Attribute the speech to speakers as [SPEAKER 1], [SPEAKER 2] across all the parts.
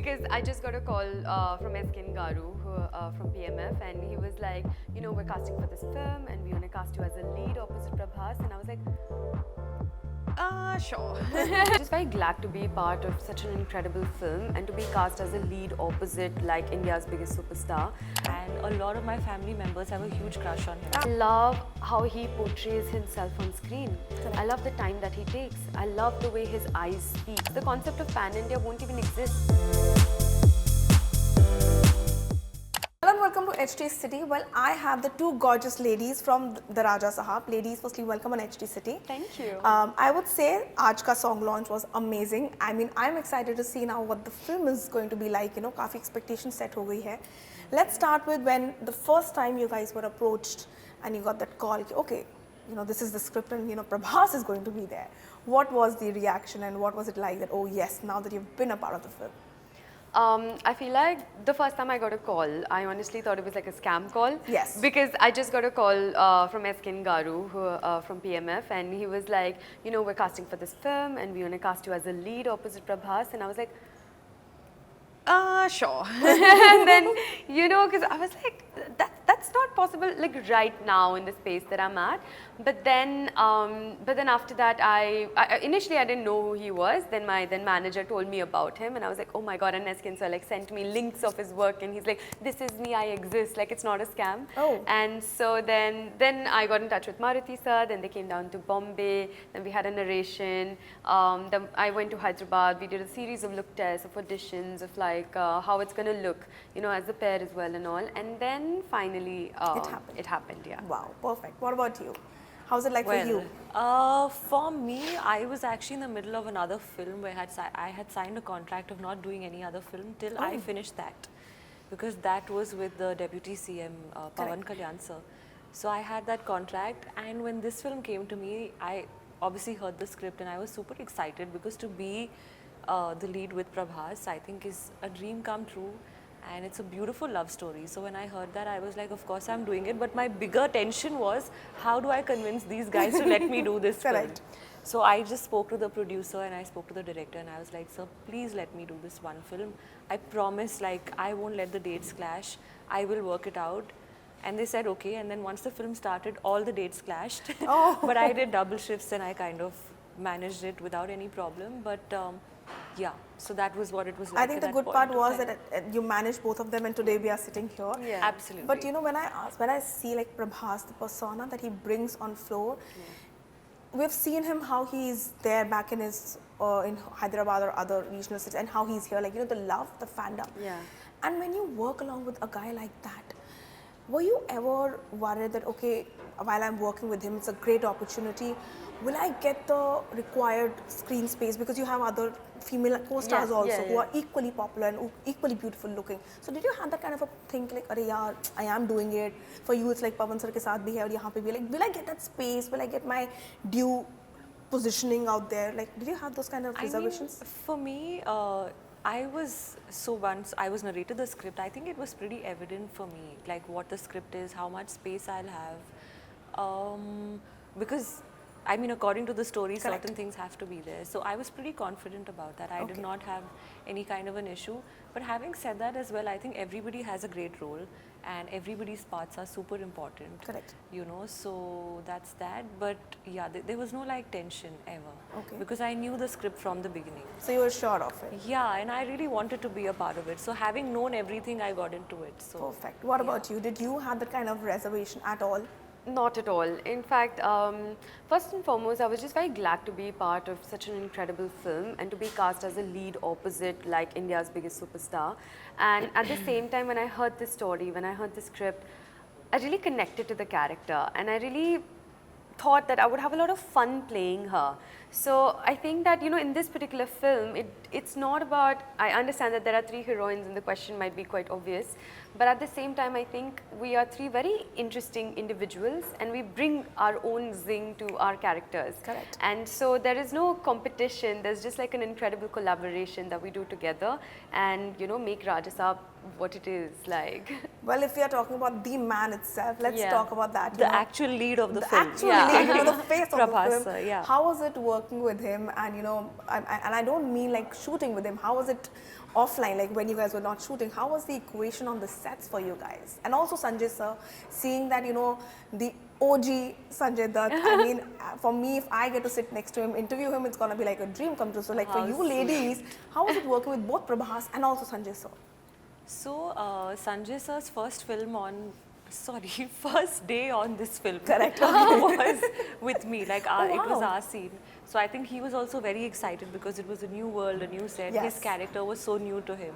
[SPEAKER 1] because I just got a call from Eskin Garu from PMF, and he was like, you know, we're casting for this film and we want to cast you as a lead opposite Prabhas, and I was like, sure. Just very glad to be part of such an incredible film and to be cast as a lead opposite like India's biggest superstar.
[SPEAKER 2] And a lot of my family members have a huge crush on him.
[SPEAKER 1] I love how he portrays himself on screen. Correct. I love the time that he takes. I love the way his eyes speak. The concept of pan-India won't even exist.
[SPEAKER 3] Hello and welcome to htcity. Well, I have the two gorgeous ladies from the RajaSaab. Ladies, firstly, welcome on htcity.
[SPEAKER 1] Thank you.
[SPEAKER 3] I would say Aaj ka song launch was amazing. I mean, I'm excited to see now what the film is going to be like. You know, काफी expectations set हो गई है. Let's start with when the first time you guys were approached and you got that call. Okay, you know, this is the script and you know Prabhas is going to be there. What was the reaction and what was it like that? Oh yes, now that you've been a part of the film.
[SPEAKER 1] I feel like the first time I got a call, I honestly thought it was like a scam call.
[SPEAKER 3] Yes.
[SPEAKER 1] Because I just got a call from Eskin Garu from PMF, and he was like, you know, we're casting for this film and we want to cast you as a lead opposite Prabhas, and I was like, sure. And then, you know, because I was like, that's not possible like right now in the space that I'm at. But then after that, I initially I didn't know who he was. Then my manager told me about him, and I was like, oh my god. And Eskin so like sent me links of his work, and he's like, this is me, I exist, like it's not a scam.
[SPEAKER 3] Oh.
[SPEAKER 1] And so then I got in touch with Maruti sir. Then they came down to Bombay. Then we had a narration. Then I went to Hyderabad. We did a series of look tests, of auditions, of like how it's gonna look, you know, as a pair as well and all. And then finally it happened. Yeah.
[SPEAKER 3] Wow, perfect. What about you? How's it like for you?
[SPEAKER 2] For me, I was actually in the middle of another film where I had signed a contract of not doing any other film till I finished that, because that was with the Deputy CM Pawan Kalyan sir. So I had that contract, and when this film came to me, I obviously heard the script and I was super excited, because to be the lead with Prabhas, I think is a dream come true. And it's a beautiful love story. So when I heard that, I was like, of course I'm doing it. But my bigger tension was, how do I convince these guys to let me do this film? So I just spoke to the producer and I spoke to the director, and I was like, sir, please let me do this one film. I promise, like, I won't let the dates clash. I will work it out. And they said, okay. And then once the film started, all the dates clashed.
[SPEAKER 3] Oh.
[SPEAKER 2] But I did double shifts and I kind of managed it without any problem. But yeah, so that was what it was like.
[SPEAKER 3] I think the good part was that you managed both of them, and today we are sitting here.
[SPEAKER 1] Yeah.
[SPEAKER 2] Absolutely.
[SPEAKER 3] But you know, when I see like Prabhas, the persona that he brings on floor, we've seen him how he's there back in his in Hyderabad or other regional cities, and how he's here, like, you know, the love, the fandom.
[SPEAKER 1] Yeah.
[SPEAKER 3] And when you work along with a guy like that, were you ever worried that, okay, while I'm working with him, it's a great opportunity, will I get the required screen space? Because you have other female co-stars who are equally popular and equally beautiful looking. So did you have that kind of a think like, "Arey yaar, I am doing it." For you, it's like Pawan sir ke saath bhi hai, aur yahan pe bhi, like, will I get that space? Will I get my due positioning out there? Like, did you have those kind of reservations?
[SPEAKER 2] I mean, for me, I was, so once I was narrated the script, I think it was pretty evident for me, like what the script is, how much space I'll have, because I mean, according to the story, certain things have to be there. So I was pretty confident about that. I did not have any kind of an issue. But having said that as well, I think everybody has a great role and everybody's parts are super important.
[SPEAKER 3] Correct.
[SPEAKER 2] You know, so that's that. But yeah, there was no like tension ever.
[SPEAKER 3] Okay.
[SPEAKER 2] Because I knew the script from the beginning.
[SPEAKER 3] So you were sure of it?
[SPEAKER 2] Yeah, and I really wanted to be a part of it. So having known everything, I got into it. So
[SPEAKER 3] perfect. What about you? Did you have that kind of reservation at all?
[SPEAKER 1] Not at all. In fact, first and foremost, I was just very glad to be part of such an incredible film and to be cast as a lead opposite like India's biggest superstar. And at the same time, when I heard the story, when I heard the script, I really connected to the character, and I really thought that I would have a lot of fun playing her. So I think that, you know, in this particular film, it's not about, I understand that there are 3 heroines and the question might be quite obvious, but at the same time I think we are 3 very interesting individuals and we bring our own zing to our characters.
[SPEAKER 3] Correct.
[SPEAKER 1] And so there is no competition, there's just like an incredible collaboration that we do together and, you know, make RajaSaab what it is like.
[SPEAKER 3] Well, if we are talking about the man itself, let's talk about that.
[SPEAKER 2] The actual lead of the film.
[SPEAKER 3] Actual lead, you know, the face of
[SPEAKER 2] Prabhas,
[SPEAKER 3] the film.
[SPEAKER 2] yeah.
[SPEAKER 3] How was it working working with him, and and I don't mean like shooting with him. How was it offline, like when you guys were not shooting? How was the equation on the sets for you guys? And also Sanjay sir, seeing that the OG Sanjay Dutt. I mean, for me, if I get to sit next to him, interview him, it's gonna be like a dream come true. So like for
[SPEAKER 2] How
[SPEAKER 3] you
[SPEAKER 2] sweet.
[SPEAKER 3] ladies, how was it working with both Prabhas and also Sanjay sir?
[SPEAKER 2] So, Sanjay sir's first film first day on this film
[SPEAKER 3] Correct.
[SPEAKER 2] was with me. Like,
[SPEAKER 3] Oh,
[SPEAKER 2] it was
[SPEAKER 3] wow.
[SPEAKER 2] our scene. So, I think he was also very excited because it was a new world, a new set.
[SPEAKER 3] Yes.
[SPEAKER 2] His character was so new to him.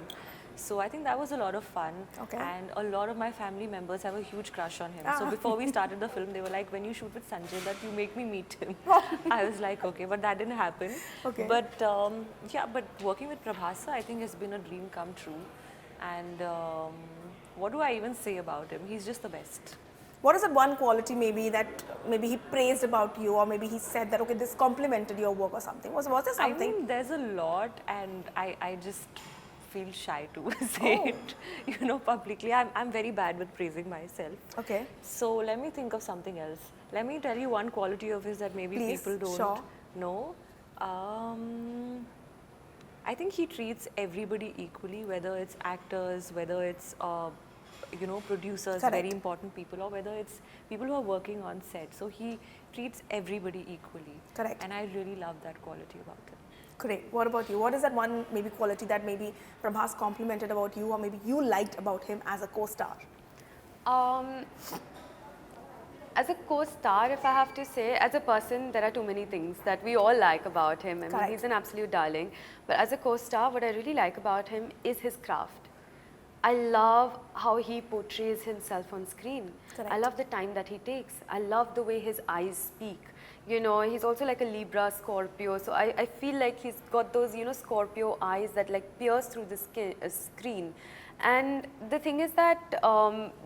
[SPEAKER 2] So, I think that was a lot of fun.
[SPEAKER 3] Okay.
[SPEAKER 2] And a lot of my family members have a huge crush on him. So,
[SPEAKER 3] Ah.
[SPEAKER 2] before we started the film, they were like, when you shoot with Sanjay, that you make me meet him. I was like, okay, but that didn't happen.
[SPEAKER 3] Okay.
[SPEAKER 2] But, yeah, but working with Prabhas, I think has been a dream come true. And what do I even say about him? He's just the best.
[SPEAKER 3] What is that one quality maybe that maybe he praised about you, or maybe he said that, okay, this complimented your work or something? Was there something?
[SPEAKER 2] I mean, there's a lot, and I just feel shy to say it, publicly. I'm very bad with praising myself.
[SPEAKER 3] Okay.
[SPEAKER 2] So let me think of something else. Let me tell you one quality of his that maybe
[SPEAKER 3] Please,
[SPEAKER 2] people don't
[SPEAKER 3] sure.
[SPEAKER 2] know. I think he treats everybody equally, whether it's actors, whether it's producers,
[SPEAKER 3] Correct.
[SPEAKER 2] very important people, or whether it's people who are working on set. So he treats everybody equally.
[SPEAKER 3] Correct.
[SPEAKER 2] And I really love that quality about him.
[SPEAKER 3] Great. What about you? What is that one maybe quality that maybe Prabhas complimented about you, or maybe you liked about him as a co-star?
[SPEAKER 1] As a co-star, if I have to say, as a person, there are too many things that we all like about him. I mean,
[SPEAKER 3] Correct.
[SPEAKER 1] he's an absolute darling. But as a co-star, what I really like about him is his craft. I love how he portrays himself on screen.
[SPEAKER 3] Correct.
[SPEAKER 1] I love the time that he takes. I love the way his eyes speak. He's also like a Libra, Scorpio. So I feel like he's got those, Scorpio eyes that like pierce through the screen. And the thing is that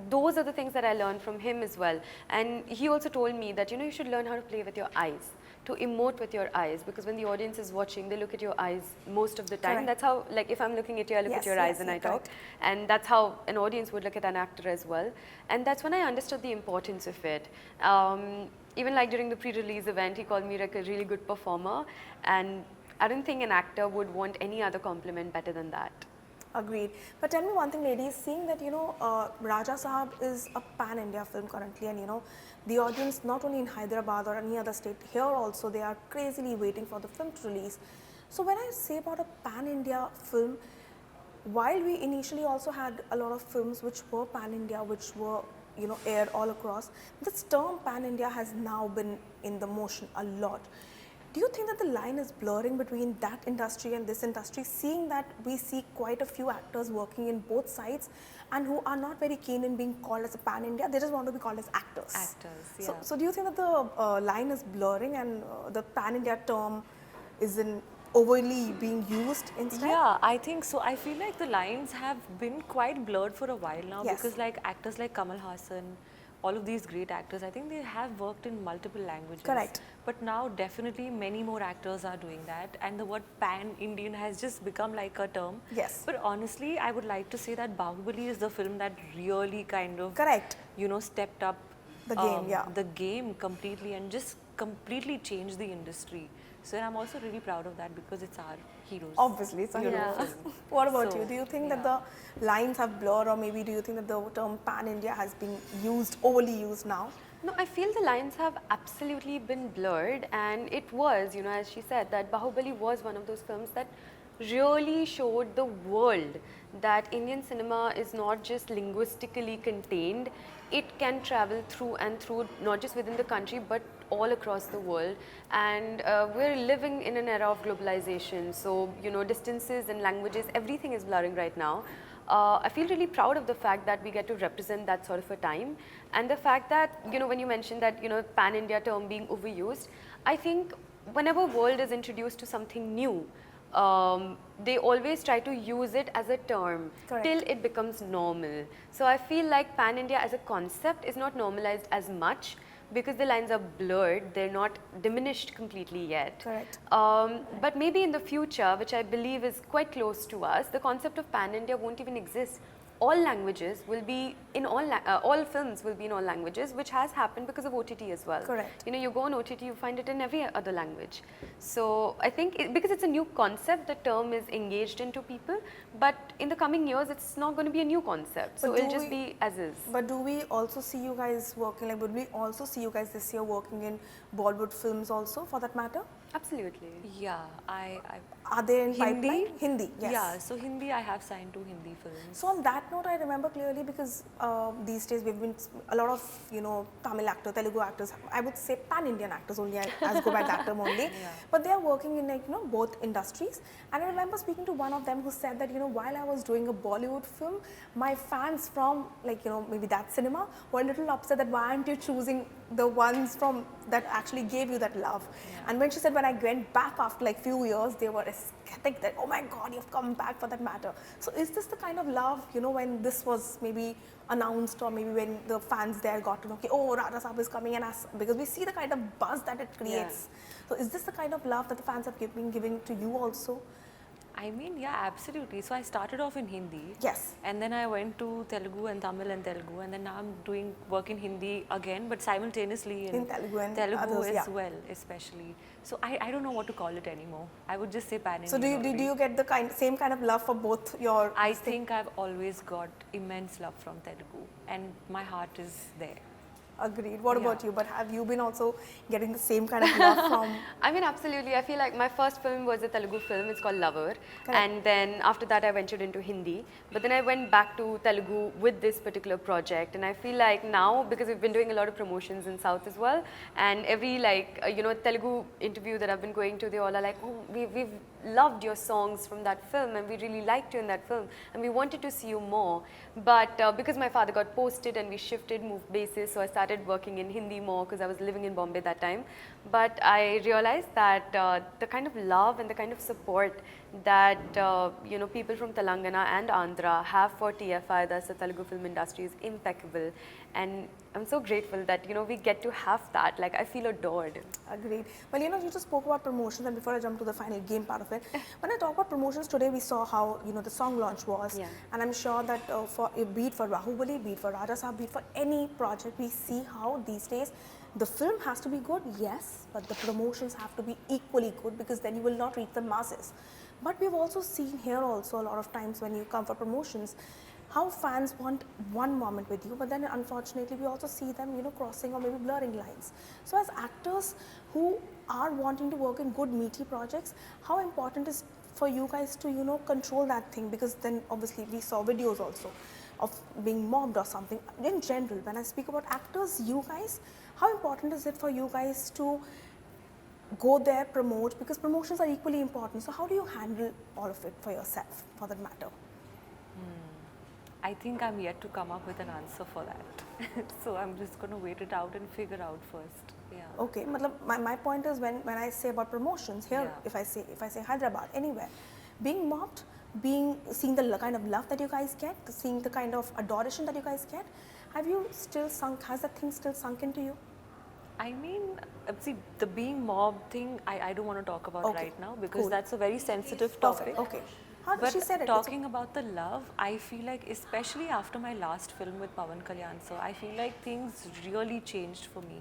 [SPEAKER 1] those are the things that I learned from him as well. And he also told me that, you should learn how to play with your eyes, to emote with your eyes, because when the audience is watching, they look at your eyes most of the time.
[SPEAKER 3] Correct.
[SPEAKER 1] That's how, like if I'm looking at you, I look
[SPEAKER 3] Yes,
[SPEAKER 1] at your
[SPEAKER 3] yes,
[SPEAKER 1] eyes and
[SPEAKER 3] yeah,
[SPEAKER 1] I talk.
[SPEAKER 3] correct.
[SPEAKER 1] And that's how an audience would look at an actor as well. And that's when I understood the importance of it. Even like during the pre-release event, he called me like a really good performer. And I don't think an actor would want any other compliment better than that.
[SPEAKER 3] Agreed. But tell me one thing, ladies, seeing that, RajaSaab is a pan-India film currently, and, the audience not only in Hyderabad or any other state, here also they are crazily waiting for the film to release. So when I say about a pan-India film, while we initially also had a lot of films which were pan-India, which were, aired all across, this term pan-India has now been in the motion a lot. Do you think that the line is blurring between that industry and this industry, seeing that we see quite a few actors working in both sides and who are not very keen in being called as a pan-India, they just want to be called as actors?
[SPEAKER 2] Actors, yeah.
[SPEAKER 3] So do you think that the line is blurring and the pan-India term isn't overly being used instead?
[SPEAKER 2] Yeah, I think so. I feel like the lines have been quite blurred for a while now,
[SPEAKER 3] Yes.
[SPEAKER 2] because like actors like Kamal Hassan, all of these great actors, I think they have worked in multiple languages.
[SPEAKER 3] Correct.
[SPEAKER 2] But now definitely many more actors are doing that, and the word pan-Indian has just become like a term.
[SPEAKER 3] Yes.
[SPEAKER 2] But honestly, I would like to say that Bahubali is the film that really kind of,
[SPEAKER 3] Correct.
[SPEAKER 2] stepped up
[SPEAKER 3] The game, yeah.
[SPEAKER 2] the game completely and just completely changed the industry. So I'm also really proud of that because it's our heroes.
[SPEAKER 3] Obviously, it's a hero
[SPEAKER 1] Yeah.
[SPEAKER 3] film. What about
[SPEAKER 2] So,
[SPEAKER 3] you? Do you think that
[SPEAKER 2] yeah.
[SPEAKER 3] the lines have blurred, or maybe do you think that the term pan-India has been used, overly used now?
[SPEAKER 1] No, I feel the lines have absolutely been blurred, and it was, as she said, that Bahubali was one of those films that really showed the world that Indian cinema is not just linguistically contained, it can travel through and through, not just within the country, but all across the world. And we're living in an era of globalization, so, distances and languages, everything is blurring right now. I feel really proud of the fact that we get to represent that sort of a time, and the fact that, when you mentioned that, pan-India term being overused, I think whenever world is introduced to something new, they always try to use it as a term.
[SPEAKER 3] Correct.
[SPEAKER 1] Till it becomes normal. So I feel like pan-India as a concept is not normalized as much because the lines are blurred, they're not diminished completely yet.
[SPEAKER 3] Correct.
[SPEAKER 1] But maybe in the future, which I believe is quite close to us, the concept of pan-India won't even exist. all languages will be in all films will be in all languages, which has happened because of OTT as well.
[SPEAKER 3] Correct.
[SPEAKER 1] You know, you go on OTT, you find it in every other language. So I think because it's a new concept, the term is engaged into people. But in the coming years, it's not going to be a new concept. So it'll just be as is.
[SPEAKER 3] But do we also see you guys working, like would we also see you guys this year working in Bollywood films also, for that matter?
[SPEAKER 1] Absolutely.
[SPEAKER 2] Yeah,
[SPEAKER 3] Are they in
[SPEAKER 2] Hindi?
[SPEAKER 3] pipeline? Hindi, yes.
[SPEAKER 2] Yeah, so Hindi I have signed 2 Hindi films.
[SPEAKER 3] So on that note, I remember clearly because these days we've been a lot of Tamil actors, Telugu actors. I would say pan-Indian actors only. I go by that term only. But they are working in both industries. And I remember speaking to one of them who said that while I was doing a Bollywood film, my fans from maybe that cinema were a little upset that why aren't you choosing the ones from that actually gave you that love. And when she said when I went back after like few years, they were ecstatic that oh my God, you've come back for that matter. So is this the kind of love when this was maybe announced, or maybe when the fans there got to know, okay, oh, RajaSaab is coming, and because we see the kind of buzz that it creates. So is this the kind of love that the fans have been giving to you also?
[SPEAKER 2] I mean, yeah, absolutely. So I started off in Hindi.
[SPEAKER 3] Yes.
[SPEAKER 2] And then I went to Telugu and Tamil and Telugu, and then now I'm doing work in Hindi again, but simultaneously in
[SPEAKER 3] Telugu and
[SPEAKER 2] Telugu
[SPEAKER 3] others,
[SPEAKER 2] as well, especially. So I don't know what to call it anymore. I would just say pan-Indian.
[SPEAKER 3] So do you get the same kind of love for both your?
[SPEAKER 2] I think I've always got immense love from Telugu, and my heart is there.
[SPEAKER 3] Agreed. What about you? But have you been also getting the same kind of love from?
[SPEAKER 1] I mean, absolutely. I feel like my first film was a Telugu film. It's called Lover.
[SPEAKER 3] Correct.
[SPEAKER 1] And then after that, I ventured into Hindi. But then I went back to Telugu with this particular project. And I feel like now, because we've been doing a lot of promotions in South as well, and every Telugu interview that I've been going to, they all are like, oh, we've loved your songs from that film, and we really liked you in that film, and we wanted to see you more. But because my father got posted and we shifted, moved bases, so I started working in Hindi more because I was living in Bombay that time. But I realized that the kind of love and the kind of support that people from Telangana and Andhra have for TFI, that's the Telugu film industry, is impeccable. And I'm so grateful that we get to have that. Like, I feel adored.
[SPEAKER 3] Agreed. Well, you just spoke about promotions, and before I jump to the final game part of it, when I talk about promotions today, we saw how the song launch was, and I'm sure that be it for Bahubali, be it for RajaSaab, be it for any project, we see how these days the film has to be good, yes, but the promotions have to be equally good, because then you will not reach the masses. But we've also seen here also a lot of times when you come for promotions, how fans want one moment with you, but then unfortunately we also see them crossing or maybe blurring lines. So as actors who are wanting to work in good meaty projects, how important is for you guys to control that thing? Because then obviously we saw videos also of being mobbed or something. In general, when I speak about actors, you guys, how important is it for you guys to go there, promote, because promotions are equally important. So how do you handle all of it for yourself, for that matter?
[SPEAKER 2] I think I'm yet to come up with an answer for that. So I'm just going to wait it out and figure out first. Yeah.
[SPEAKER 3] Okay, my point is when I say about promotions here, if I say Hyderabad, anywhere, being mobbed, seeing the kind of love that you guys get, seeing the kind of adoration that you guys get, has that thing still sunk into you?
[SPEAKER 2] I mean, see, the being mobbed thing, I don't want to talk about right now, because that's a very sensitive topic.
[SPEAKER 3] Okay.
[SPEAKER 2] But
[SPEAKER 3] she said it.
[SPEAKER 2] Talking about the love, I feel like, especially after my last film with Pawan Kalyan, so I feel like things really changed for me.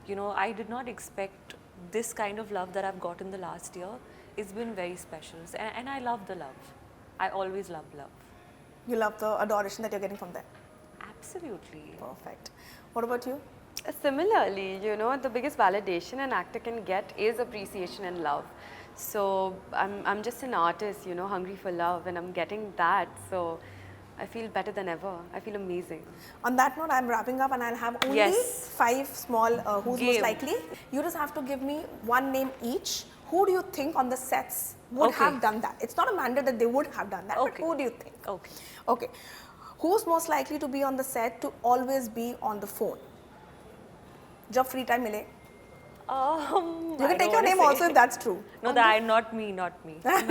[SPEAKER 2] I did not expect this kind of love that I've got in the last year. It's been very special, and I love the love. I always love love.
[SPEAKER 3] You love the adoration that you're getting from them?
[SPEAKER 2] Absolutely.
[SPEAKER 3] Perfect. What about you?
[SPEAKER 1] Similarly, the biggest validation an actor can get is appreciation and love. So I'm just an artist, hungry for love, and I'm getting that. So I feel better than ever. I feel amazing.
[SPEAKER 3] On that note, I'm wrapping up, and I'll have only 5 small who's most likely. You just have to give me one name each. Who do you think on the sets would have done that? It's not a mandate that they would have done that, but who do you think? Okay. Who's most likely to be on the set to always be on the phone? Jab free time mile. You can take your name also if that's true.
[SPEAKER 2] No, not me. Not me. I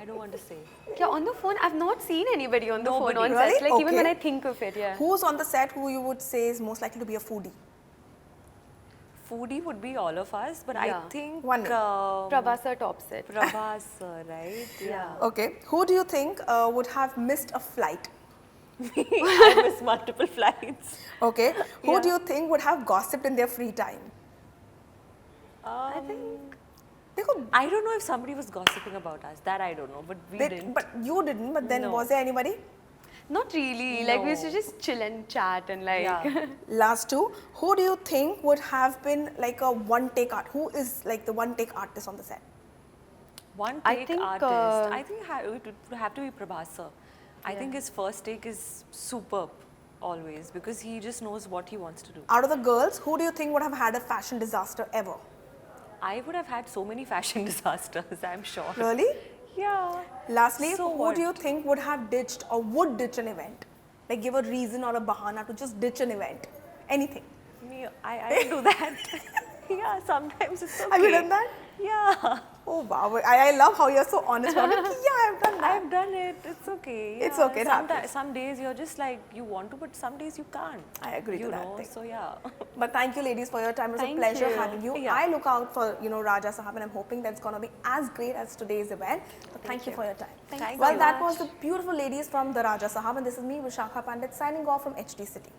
[SPEAKER 2] don't want to say.
[SPEAKER 1] Yeah, on the phone, I've not seen anybody on the phone on
[SPEAKER 3] really?
[SPEAKER 1] set. Like even when I think of it,
[SPEAKER 3] Who's on the set who you would say is most likely to be a foodie?
[SPEAKER 2] Foodie would be all of us, but I think
[SPEAKER 3] one name.
[SPEAKER 1] Prabhas sir tops it.
[SPEAKER 2] Prabhas, right? Yeah.
[SPEAKER 3] Okay. Who do you think would have missed a flight?
[SPEAKER 2] I miss multiple flights.
[SPEAKER 3] Okay. Who
[SPEAKER 2] Yeah.
[SPEAKER 3] do you think would have gossiped in their free time?
[SPEAKER 1] I think
[SPEAKER 3] देखो,
[SPEAKER 2] I don't know if somebody was gossiping about us. That I don't know, but we didn't.
[SPEAKER 3] but you didn't. But then
[SPEAKER 2] No.
[SPEAKER 3] was there anybody?
[SPEAKER 1] not really. Like we used to
[SPEAKER 2] No.
[SPEAKER 1] just chill and chat and like.
[SPEAKER 2] Yeah.
[SPEAKER 3] Last two. Who do you think would have been like a one-take art? Who is like the one-take artist on the set?
[SPEAKER 2] One
[SPEAKER 1] I
[SPEAKER 2] take
[SPEAKER 1] think,
[SPEAKER 2] artist. I think it would have to be Prabhas sir. I think
[SPEAKER 1] Yeah.
[SPEAKER 2] his first take is superb always because he just knows what he wants to do.
[SPEAKER 3] Out of the girls, who do you think would have had a fashion disaster ever?
[SPEAKER 2] I would have had so many fashion disasters, I'm sure.
[SPEAKER 3] Really?
[SPEAKER 2] Yeah.
[SPEAKER 3] Lastly,
[SPEAKER 2] So
[SPEAKER 3] who do you
[SPEAKER 2] what?
[SPEAKER 3] think would have ditched or would ditch an event? Like give a reason or a bahana to just ditch an event. Anything.
[SPEAKER 2] Me, I do that. Yeah, sometimes it's okay.
[SPEAKER 3] Have you done that?
[SPEAKER 2] Yeah.
[SPEAKER 3] Oh wow, I love how you're so honest about it. Yeah, I've done that.
[SPEAKER 2] I've done it. It's okay.
[SPEAKER 3] It's
[SPEAKER 2] yeah.
[SPEAKER 3] okay, it happens.
[SPEAKER 2] Some days you're just like you want to, but some days you can't.
[SPEAKER 3] I agree
[SPEAKER 2] you
[SPEAKER 3] to that
[SPEAKER 2] know,
[SPEAKER 3] thing.
[SPEAKER 2] So yeah.
[SPEAKER 3] But thank you ladies for your time. It was a
[SPEAKER 1] Thank
[SPEAKER 3] pleasure
[SPEAKER 1] you.
[SPEAKER 3] having you.
[SPEAKER 2] Yeah.
[SPEAKER 3] I look out for, RajaSaab, and I'm hoping that's going to be as great as today's event. So thank you for your time.
[SPEAKER 2] Thank
[SPEAKER 3] Well,
[SPEAKER 2] you
[SPEAKER 3] that
[SPEAKER 2] much.
[SPEAKER 3] was the beautiful ladies from the RajaSaab, and this is me, Vishakha Pandit, signing off from HT City.